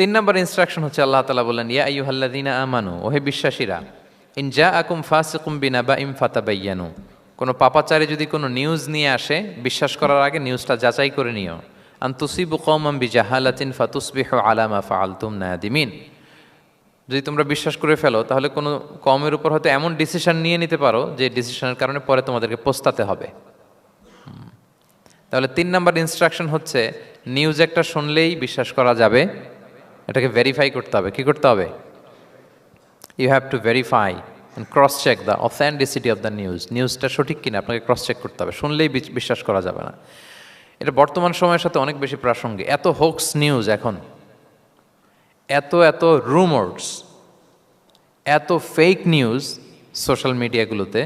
তিন নম্বর ইনস্ট্রাকশন হচ্ছে আল্লাহ তাআলা বললেন, ইয়া আইয়ুহাল্লাযীনা আমানু, ওহে বিশ্বাসীরা, ইন জাআকুম ফাসিকুম বিনাবাইন ফাতাবায়ানু, কোনো পাপাচারী যদি কোনো নিউজ নিয়ে আসে, বিশ্বাস করার আগে নিউজটা যাচাই করে নিও। আন তুসিবু কওমান বিজাহালাতিন ফাতুসবিহু আলা মা ফাআলতুম নাদিমিন, যদি তোমরা বিশ্বাস করে ফেলো তাহলে কোনো কওমের উপর হয়তো এমন ডিসিশন নিয়ে নিতে পারো যে ডিসিশনের কারণে পরে তোমাদেরকে পস্তাতে হবে। তাহলে তিন নম্বর ইনস্ট্রাকশন হচ্ছে, নিউজ একটা শুনলেই বিশ্বাস করা যাবে, এটাকে ভেরিফাই করতে হবে। কি করতে হবে? You have to verify and cross check the authenticity of the news. নিউজটা সঠিক কিনা আপনাকে ক্রস চেক করতে হবে, শুনলেই বিশ্বাস করা যাবে না। এটা বর্তমান সময়ের সাথে অনেক বেশি প্রাসঙ্গিক। এত হোক্স নিউজ এখন, এত রুমার্স, এত ফেক নিউজ সোশ্যাল মিডিয়াগুলোতে,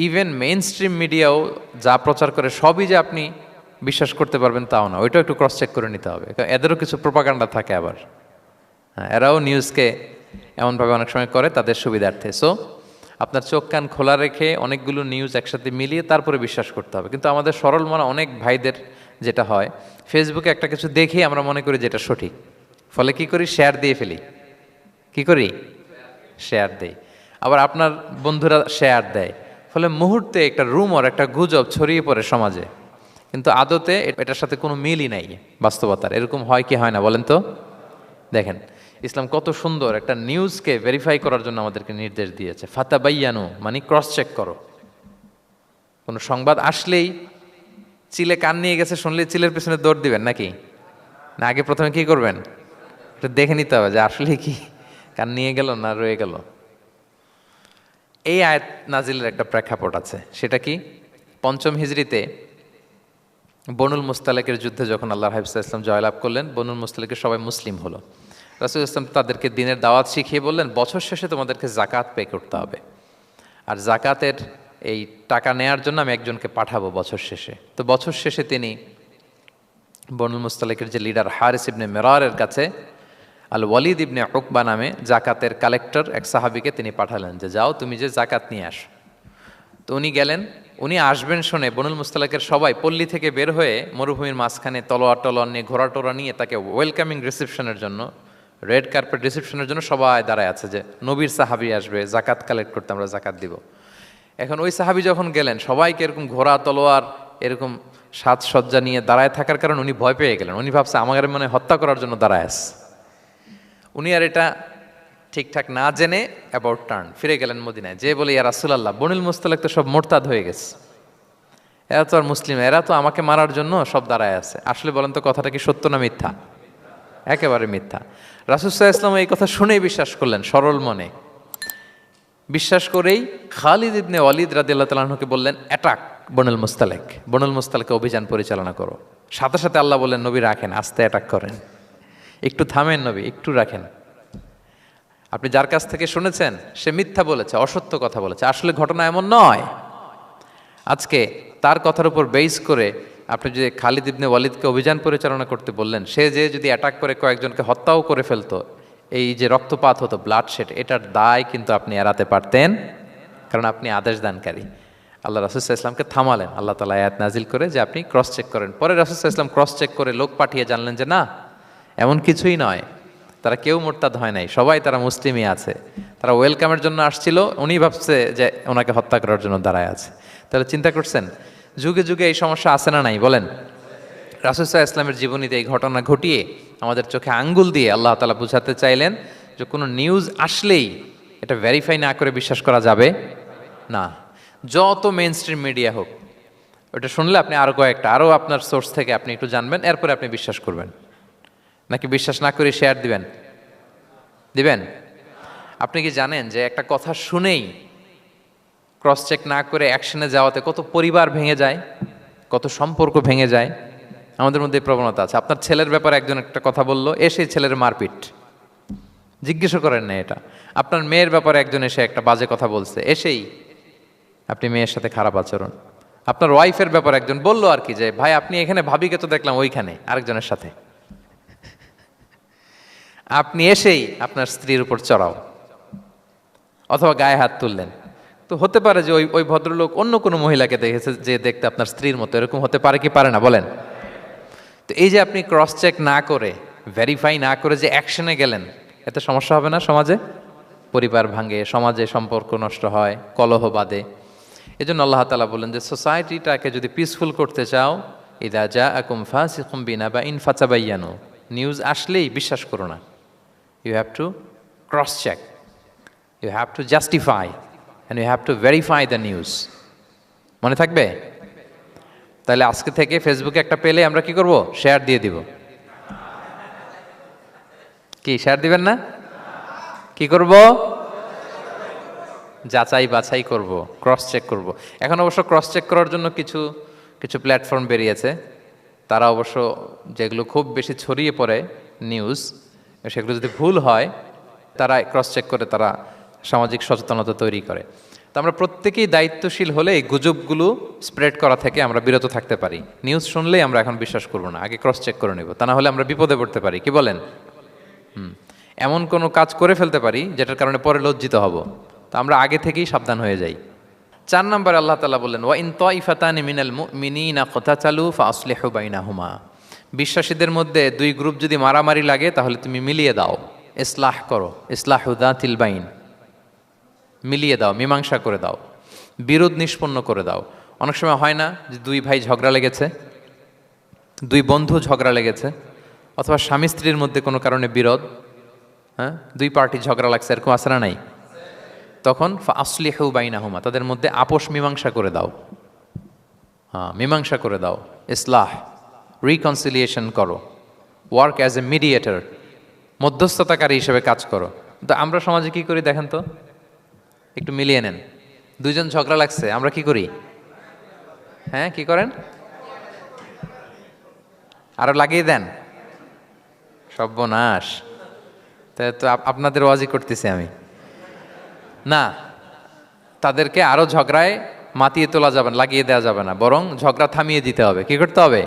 ইভেন মেইন স্ট্রিম মিডিয়াও যা প্রচার করে সবই যে আপনি বিশ্বাস করতে পারবেন তাও না, ওইটাও একটু ক্রস চেক করে নিতে হবে। এদেরও কিছু প্রোপাগান্ডা থাকে আবার, হ্যাঁ, এরাও নিউজকে এমনভাবে অনেক সময় করে তাদের সুবিধার্থে। সো আপনার চোখ কান খোলা রেখে অনেকগুলো নিউজ একসাথে মিলিয়ে তারপরে বিশ্বাস করতে হবে। কিন্তু আমাদের সরল মনা অনেক ভাইদের যেটা হয়, ফেসবুকে একটা কিছু দেখেই আমরা মনে করি যেটা সঠিক, ফলে কি করি? শেয়ার দিয়ে ফেলি। কি করি? শেয়ার দেই। আবার আপনার বন্ধুরা শেয়ার দেয়, ফলে মুহূর্তে একটা রুমর, একটা গুজব ছড়িয়ে পড়ে সমাজে, কিন্তু আদতে এটার সাথে কোনো মিলই নাই বাস্তবতার। এরকম হয় কি হয় না বলেন তো? দেখেন, ইসলাম কত সুন্দর একটা নিউজকে ভেরিফাই করার জন্য আমাদেরকে নির্দেশ দিয়েছে। ফাতাবাইয়ানু মানে ক্রস চেক করো। কোনো সংবাদ আসলেই চিলে কান নিয়ে গেছে শুনলেই চিলের পেছনে দৌড় দিবেন নাকি? না, আগে প্রথমে কি করবেন? এটা দেখে নিতে হবে যে আসলে কি কান নিয়ে গেল না রয়ে গেল। এই আয়াত নাজিলের একটা প্রেক্ষাপট আছে, সেটা কি? পঞ্চম হিজরিতে বনুল মুস্তালিকের যুদ্ধে যখন আল্লাহর হাবিব সাল্লাল্লাহু আলাইহি ওয়াসাল্লাম জয়লাভ করলেন, বনুল মুস্তালিকের সবাই মুসলিম হলো। রাসূল ইসলাম তাদেরকে দিনের দাওয়াত শিখিয়ে বললেন, বছর শেষে তোমাদেরকে জাকাত পে করতে হবে, আর জাকাতের এই টাকা নেয়ার জন্য আমি একজনকে পাঠাবো বছর শেষে। তো বছর শেষে তিনি বনুল মুস্তালিকের যে লিডার হারিস ইবনে মিরারের কাছে আল ওয়ালিদ ইবনে উকবা নামে জাকাতের কালেক্টর এক সাহাবীকে তিনি পাঠালেন যে যাও তুমি যে জাকাত নিয়ে আসো। তো উনি গেলেন, উনি আসবেন শুনে বনুল মুস্তালিকের সবাই পল্লী থেকে বের হয়ে মরুভূমির মাঝখানে তলোয়ার নিয়ে, ঘোড়া টোরা নিয়ে তাকে ওয়েলকামিং রিসেপশনের জন্য, রেড কার্পেট রিসেপশনের জন্য সবাই দাঁড়ায় আছে যে নবীর সাহাবী আসবে, জাকাত কালেক্ট করতে, আমরা জাকাত দিব। এখন ওই সাহাবী যখন গেলেন, সবাইকে এরকম ঘোড়া তলোয়ার এরকম সাজসজ্জা নিয়ে দাঁড়ায় থাকার কারণে উনি ভয় পেয়ে গেলেন। উনি ভাবছে আমাদের মনে হত্যা করার জন্য দাঁড়ায় আছে। উনি আর এটা ঠিকঠাক না জেনে অ্যাবাউট টার্ন ফিরে গেলেন মদিনায়, যে বলে ইয়া রাসূলুল্লাহ, বনুল মুস্তালিক তো সব মোরতাদ হয়ে গেছে, এরা তো আর মুসলিম, এরা তো আমাকে মারার জন্য সব দাঁড়ায় আছে। আসলে বলেন তো কথাটা কি সত্য না মিথ্যা? একেবারে মিথ্যা। রাসূল সাল্লাল্লাহু আলাইহি ওয়াসাল্লাম এই কথা শুনেই বিশ্বাস করলেন সরল মনে। বিশ্বাস করেই খালিদ ইবনে ওয়ালিদ রাদিয়াল্লাহু তাআলা আনহুকে বললেন, অ্যাটাক বনুল মুস্তালিক, বনুল মুস্তালিকে অভিযান পরিচালনা করো। সাথে সাথে আল্লাহ বললেন, নবী রাখেন, আস্তে অ্যাটাক করেন, একটু থামেন নবী, একটু রাখেন। আপনি যার কাছ থেকে শুনেছেন সে মিথ্যা বলেছে, অসত্য কথা বলেছে, আসলে ঘটনা এমন নয়। আজকে তার কথার উপর বেস করে আপনি যে খালিদ ইবনে ওয়ালিদকে অভিযান পরিচালনা করতে বললেন, সে যে যদি অ্যাটাক করে কয়েকজনকে হত্যাও করে ফেলতো, এই যে রক্তপাত হতো, ব্লাড শেড, এটার দায় কিন্তু আপনি এড়াতে পারতেন, কারণ আপনি আদেশ দানকারী। আল্লাহ রাসূল সাল্লাল্লাহু আলাইহি ওয়াসাল্লামকে থামালেন আল্লাহ তাআলা আয়াত নাজিল করে যে আপনি ক্রস চেক করেন। পরে রাসূল সাল্লাল্লাহু আলাইহি ওয়াসাল্লাম ক্রস চেক করে লোক পাঠিয়ে জানলেন যে না, এমন কিছুই নয়, তারা কেউ মোরতাদ হয় নাই, সবাই তারা মুসলিমই আছে, তারা ওয়েলকামের জন্য আসছিল, উনি ভাবছে যে ওনাকে হত্যা করার জন্য দাঁড়ায় আছে। তাহলে চিন্তা করছেন যুগে যুগে এই সমস্যা আছে না নাই বলেন? রাসূল সাল্লাল্লাহু আলাইহি ওয়াসাল্লামের জীবনীতে এই ঘটনা ঘটিয়ে আমাদের চোখে আঙ্গুল দিয়ে আল্লাহ তাআলা বুঝাতে চাইলেন যে কোনো নিউজ আসলেই এটা ভেরিফাই না করে বিশ্বাস করা যাবে না। যত মেইন স্ট্রিম মিডিয়া হোক, ওটা শুনলে আপনি আরও আপনার সোর্স থেকে আপনি একটু জানবেন, এরপরে আপনি বিশ্বাস করবেন। নাকি বিশ্বাস না করে শেয়ার দিবেন? আপনি কি জানেন যে একটা কথা শুনেই ক্রস চেক না করে অ্যাকশনে যাওয়াতে কত পরিবার ভেঙে যায়, কত সম্পর্ক ভেঙে যায়? আমাদের মধ্যে প্রবণতা আছে। আপনার ছেলের ব্যাপারে একজন একটা কথা বললো, এসে ছেলের মারপিট, জিজ্ঞেসও করেন না এটা। আপনার মেয়ের ব্যাপারে একজন এসে একটা বাজে কথা বলছে, এসেই আপনি মেয়ের সাথে খারাপ আচরণ। আপনার ওয়াইফের ব্যাপারে একজন বললো আর কি যে ভাই আপনি এখানে, ভাবিকে তো দেখলাম ওইখানে আরেকজনের সাথে, আপনি এসেই আপনার স্ত্রীর উপর চড়াও অথবা গায়ে হাত তুললেন। তো হতে পারে যে ওই ভদ্রলোক অন্য কোনো মহিলাকে দেখেছে যে দেখতে আপনার স্ত্রীর মতো, এরকম হতে পারে কি পারে না বলেন? তো এই যে আপনি ক্রস চেক না করে ভেরিফাই না করে যে অ্যাকশনে গেলেন, এতে সমস্যা হবে না সমাজে? পরিবার ভাঙে, সমাজে সম্পর্ক নষ্ট হয়, কলহ বাঁধে। এই জন্য আল্লাহ তাআলা বলেন যে সোসাইটিটাকে যদি পিসফুল করতে চাও, ইদা জাআকুম ফাসিকুম বিনাবাইন ফাতাবায়ানু, নিউজ আসলেই বিশ্বাস করো না। You have to cross check, you have to justify and you have to verify the news. মনে থাকবে? তাহলে আজকে থেকে ফেসবুকে একটা পেলে আমরা কি করব? শেয়ার দিয়ে দিব। কি শেয়ার দিবেন না? কি করব? যাচাই বাছাই করব, ক্রস চেক করব। এখন অবশ্য ক্রস চেক করার জন্য কিছু কিছু প্ল্যাটফর্ম বেরিয়েছে, তারা অবশ্য যেগুলো খুব বেশি ছড়িয়ে পড়ে নিউজ, সেগুলো যদি ভুল হয় তারা ক্রস চেক করে, তারা সামাজিক সচেতনতা তৈরি করে। তো আমরা প্রত্যেকেই দায়িত্বশীল হলে এই গুজবগুলো স্প্রেড করা থেকে আমরা বিরত থাকতে পারি। নিউজ শুনলেই আমরা এখন বিশ্বাস করব না, আগে ক্রস চেক করে নেব, তা না হলে আমরা বিপদে পড়তে পারি। কি বলেন? এমন কোনো কাজ করে ফেলতে পারি যেটার কারণে পরে লজ্জিত হব। তো আমরা আগে থেকেই সাবধান হয়ে যাই। 4 নম্বরে আল্লাহ তাআলা বললেন, ওয়া ইন তাইফাতানি মিনাল মুমিনিনা ক্তাতালু ফাআসলিহু বাইনাহুমা, বিশ্বাসীদের মধ্যে 2 গ্রুপ যদি মারামারি লাগে তাহলে তুমি মিলিয়ে দাও, ইসলাহ করো, ইসলাহু যাতিল বাইন, মিলিয়ে দাও, মীমাংসা করে দাও, বিরোধ নিষ্পন্ন করে দাও। অনেক সময় হয় না যে 2 ভাই ঝগড়া লেগেছে, 2 বন্ধু ঝগড়া লেগেছে, অথবা স্বামী স্ত্রীর মধ্যে কোনো কারণে বিরোধ, হ্যাঁ, 2 পার্টি ঝগড়া লাগছে, এরকম আছে না নাই? তখন ফাআসলিহু বাইনাহুমা, তাদের মধ্যে আপোষ মীমাংসা করে দাও। হ্যাঁ, মীমাংসা করে দাও, ইসলাহ, রিকনসিলিয়েশন করো, ওয়ার্ক অ্যাজ এ মিডিয়েটর, মধ্যস্থতাকারী হিসেবে কাজ করো। তো আমরা সমাজে কি করি দেখেন তো, একটু মিলিয়ে নেন। 2 জন ঝগড়া লাগছে, আমরা কি করি? হ্যাঁ, কি করেন? আরো লাগিয়ে দেন। সর্বনাশ! তাই তো আপনাদের ওয়াজি করতেছি আমি না, তাদেরকে আরো ঝগড়ায় মাতিয়ে তোলা যাবে না, লাগিয়ে দেওয়া যাবে না, বরং ঝগড়া থামিয়ে দিতে হবে। কি করতে হবে?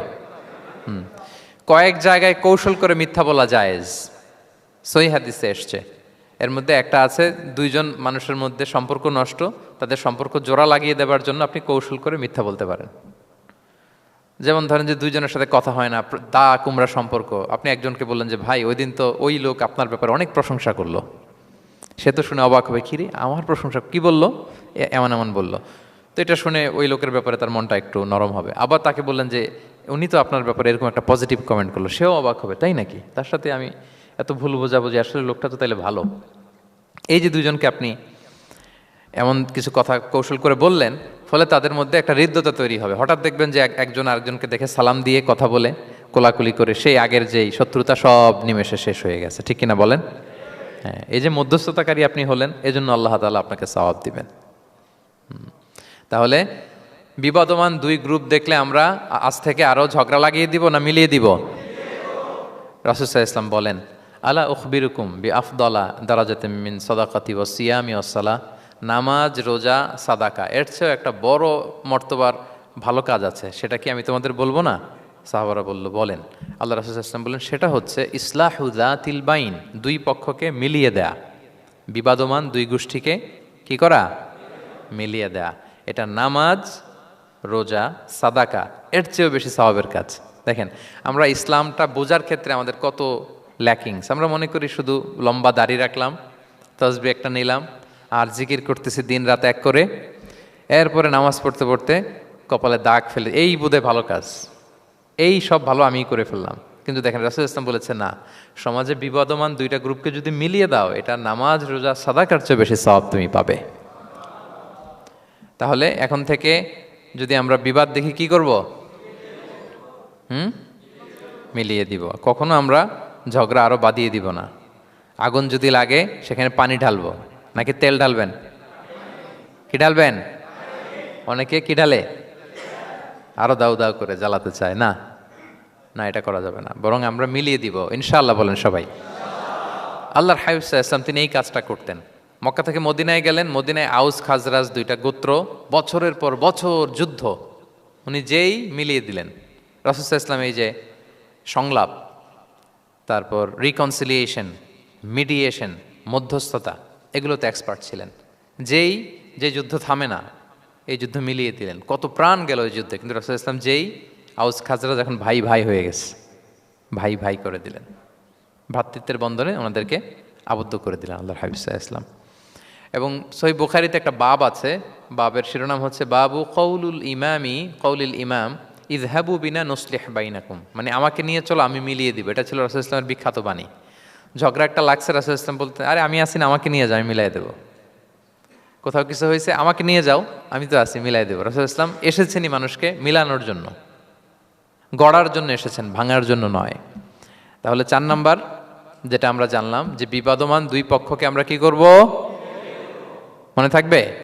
কয়েক জায়গায় কৌশল করে মিথ্যা বলা জায়েজ, সহিহ হাদিসে এসছে। এর মধ্যে একটা আছে, 2 জন মানুষের মধ্যে সম্পর্ক নষ্ট, তাদের সম্পর্ক জোড়া লাগিয়ে দেওয়ার জন্য আপনি কৌশল করে মিথ্যা বলতে পারেন। যেমন ধরেন যে 2 জনের সাথে কথা হয় না, দা কুমড়া সম্পর্ক, আপনি একজনকে বললেন যে ভাই ওই দিন তো ওই লোক আপনার ব্যাপারে অনেক প্রশংসা করলো। সে তো শুনে অবাক হবে, কিরে আমার প্রশংসা কি বললো, এমন এমন বললো। তো এটা শুনে ওই লোকের ব্যাপারে তার মনটা একটু নরম হবে। আবার তাকে বললেন যে উনি তো আপনার ব্যাপারে এরকম একটা পজিটিভ কমেন্ট করলো, সেও অবাক হবে, তাই নাকি, তার সাথে আমি এত ভুল বোঝাবো যে আসলে লোকটা তো তাইলে ভালো। এই যে 2 জনকে আপনি এমন কিছু কথা কৌশল করে বললেন, ফলে তাদের মধ্যে একটা হৃদ্যতা তৈরি হবে। হঠাৎ দেখবেন যে একজন আরেকজনকে দেখে সালাম দিয়ে কথা বলে, কোলাকুলি করে, সেই আগের যেই শত্রুতা সব নিমেষে শেষ হয়ে গেছে। ঠিক কিনা বলেন? হ্যাঁ, এই যে মধ্যস্থতাকারী আপনি হলেন, এজন্য আল্লাহ তাআলা আপনাকে সওয়াব দিবেন। তাহলে বিবাদমান 2 গ্রুপ দেখলে আমরা আজ থেকে আরো ঝগড়া লাগিয়ে দিব না মিলিয়ে দিব? রাসূল সাল্লাল্লাহু আলাইহি ওয়াসাল্লাম বলেন, আলা উখবিরুকুম বিআফদালা দারাজাতিম মিন সাদাকাতি ওয়াস সিয়ামি ওয়াস সালাহ, নামাজ, রোজা, সাদাকা, এর চেয়েও একটা বড় মর্তবার ভালো কাজ আছে, সেটা কি আমি তোমাদের বলবো না? সাহাবারা বলল, বলেন। আল্লাহ রাসূল সাল্লাল্লাহু আলাইহি ওয়াসাল্লাম বললেন, সেটা হচ্ছে ইসলাহু যাতিল বাইন, 2 পক্ষকে মিলিয়ে দেয়া, বিবাদমান 2 গোষ্ঠীকে কি করা? মিলিয়ে দেয়া। এটা নামাজ, রোজা, সাদাকা এর চেয়েও বেশি সওয়াবের কাজ। দেখেন, আমরা ইসলামটা বোঝার ক্ষেত্রে আমাদের কত ল্যাকিংস। আমরা মনে করি শুধু লম্বা দাড়ি রাখলাম, তাসবিহ একটা নিলাম, আর জিকির করতেছি দিন রাত এক করে, এরপরে নামাজ পড়তে পড়তে কপালে দাগ ফেলে, এই বোধহয় ভালো কাজ, এই সব ভালো আমি করে ফেললাম। কিন্তু দেখেন, রাসূল ইসলাম বলেছে না, সমাজে বিবাদমান 2টা গ্রুপকে যদি মিলিয়ে দাও, এটা নামাজ, রোজা, সাদাকার চেয়ে বেশি সওয়াব তুমি পাবে। তাহলে এখন থেকে যদি আমরা বিবাদ দেখি কি করব? মিলিয়ে দিব। কখনো আমরা ঝগড়া আরো বাড়িয়ে দিব না। আগুন যদি লাগে সেখানে পানি ঢালবো নাকি তেল ঢালবেন? কি ঢালবেন? অনেকে কি ঢালে? আরো দাউ দাউ করে জ্বালাতে চায়। না না, এটা করা যাবে না, বরং আমরা মিলিয়ে দিব ইনশাআল্লাহ। বলেন সবাই। আল্লাহর হাবিব সাল্লাল্লাহু আলাইহি ওয়াসাল্লাম তিনি এই কাজটা করতেন। মক্কা থেকে মদিনায় গেলেন, মদিনায় আউস খাজরাজ 2টা গোত্র, বছরের পর বছর যুদ্ধ, উনি যেই মিলিয়ে দিলেন। রাসূল সাল্লাল্লাহু আলাইহি ওয়াসাল্লাম এই যে সংলাপ, তারপর রিকনসিলিয়েশন, মিডিয়েশন, মধ্যস্থতা, এগুলোতে এক্সপার্ট ছিলেন। যে যুদ্ধ থামে না, এই যুদ্ধ মিলিয়ে দিলেন। কত প্রাণ গেল ওই যুদ্ধে, কিন্তু রাসূল সাল্লাল্লাহু আলাইহি ওয়াসাল্লাম যেই আউস খাজরাজ এখন ভাই ভাই হয়ে গেছে, ভাই ভাই করে দিলেন। ভ্রাতৃত্বের বন্ধনে ওনাদেরকে আবদ্ধ করে দিলেন আল্লাহর হাবিব সাল্লাল্লাহু আলাইহি ওয়াসাল্লাম। এবং সহিহ বুখারীতে একটা বাব আছে, বাবের শিরোনাম হচ্ছে বাবু কৌলুল ইমাম ইযহাবু বিনা নুসলিহ বাইনাকুম, মানে আমাকে নিয়ে চলো আমি মিলিয়ে দিব। এটা ছিল রাসূলুল্লাহ ইসলামের বিখ্যাত বাণী। ঝগড়া একটা লাগছে, রাসূলুল্লাহ ইসলাম বলতে, আরে আমি আসি না, আমাকে নিয়ে যাও, আমি মিলাই দেবো। কোথাও কিছু হয়েছে, আমাকে নিয়ে যাও, আমি তো আছি, মিলাই দেবো। রাসূলুল্লাহ ইসলাম এসেছেনই মানুষকে মিলানোর জন্য, গড়ার জন্য এসেছেন, ভাঙার জন্য নয়। তাহলে 4 নাম্বার যেটা আমরা জানলাম যে বিবাদমান দুই পক্ষকে আমরা কি করব, মনে থাকবে?